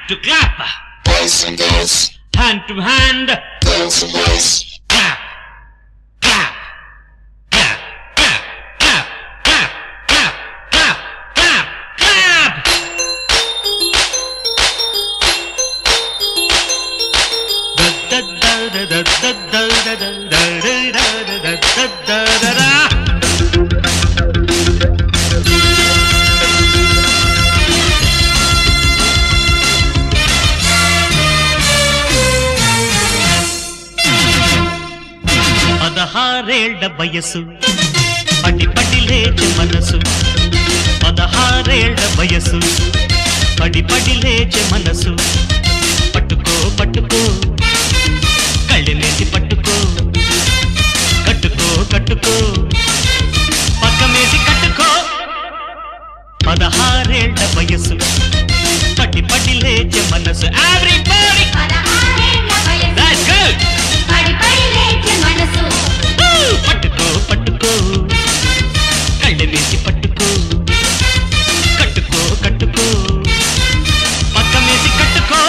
to clap. Boys and girls. Hand to hand. Girls and boys. Clap. Clap. Clap. Clap. Clap. Clap. Clap. Clap. Clap. Clap. Da da da da da da da da da da da da da da. పదహారేళ్ల వయసు పడి పడి లేచే మనసు 16 వయసు పడి పడి లేచే మనసు పట్టుకో పట్టుకో కళ్ళెనేసి పట్టుకో కట్టుకో కట్టుకో పక్కమేసి కట్టుకో 16 వయసు పడి పడి లేచే మనసు ఎవ్రీబడీ 16 వయసు దట్స్ గుడ్ పడి పడి లేచే మనసు పట్టుకో పట్టుకో కళ్ళెనేసి పట్టుకో కట్టుకో కట్టుకో పక్కమేసి కట్టుకో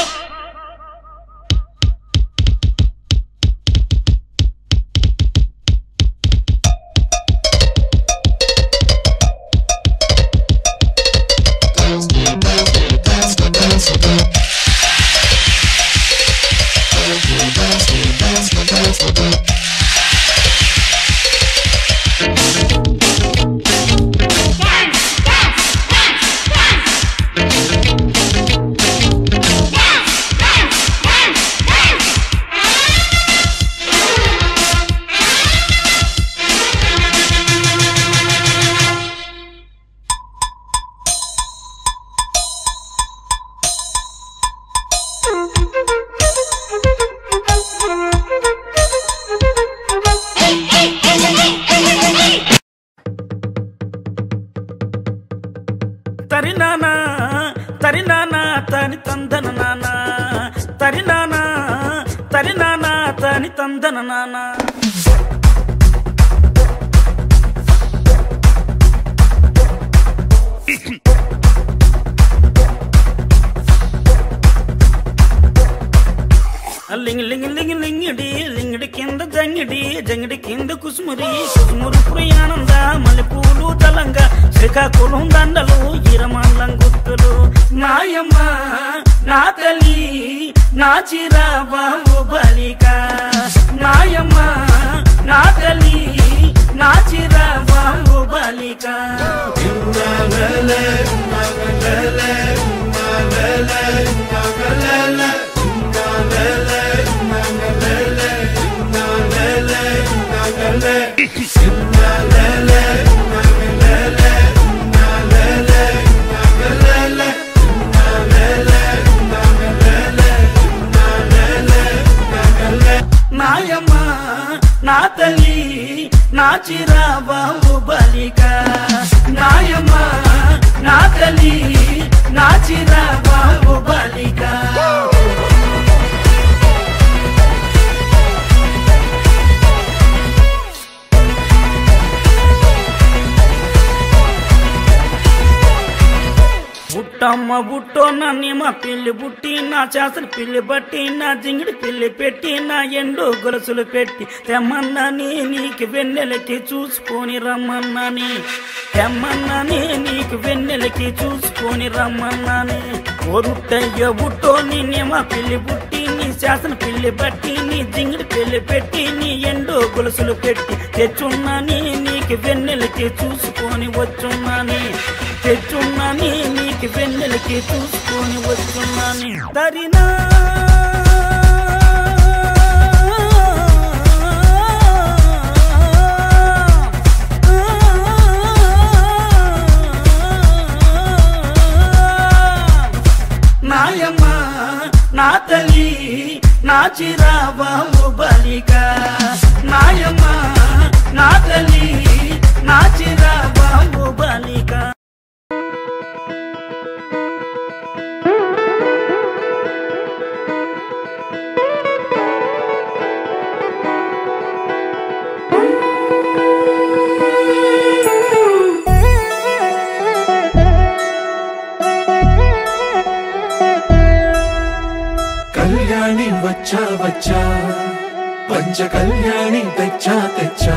తరినానా తరినానా తని తందన నానా తరినానా తరినానా తని తందన నానా లింగ్ లింగ్ లింగ్ లింగిడి లింగిడి కింద జంగిడి జంగిడి కింద కుసుమురి కుసుమురు ప్రియానంద మల్లెపూలు తలంగా శ్రీకాకుళం దండలు ఈరమాన్లం గుర్తులు నాయమ్మ నా తల్లి నా చిరాబాబు బలిక నాయమ్మ నా తల్లి నా చిరాబాబు బలిక నాయమ్మ నా తల్లి నా చిరాబాబు బలిక నాయమ్మ నా తల్లి నా చిరాబాబు బలిక బుట్టమ్మ బుట్టో నన్ను మా పిల్లి బుట్టి నా చేసలు పిల్లి బట్టి నా జింగిడి పిల్లి పెట్టి నా ఎండు గొలుసులు పెట్టి తెమ్మన్నాని నీకు వెన్నెలకి చూసుకొని రమ్మన్నాని తెమ్మన్నాని నీకు వెన్నెలకి చూసుకొని రమ్మన్నాని ఒరుట్టయ్య బుట్టో నిన్నే మా పిల్లి బుట్టి నీ చేసలు పిల్లి బట్టి నీ జింగిడి పిల్లి పెట్టి నీ ఎండు గొలుసులు పెట్టి తెచ్చున్నాని నీకు వెన్నెలకి చూసుకొని వచ్చున్నాని తెచ్చున్నాని నీకు వెన్నెలకి చూసుకొని వచ్చున్నాని తరినా నాయమ్మ నా తల్లి నా చిరాబాబు బలిక నాయమ్మ నా తల్లి నా చిరాబాబు బలిక కళ్యాణి వచ్చా వచ్చా పంచ కళ్యాణి తెచ్చా తెచ్చా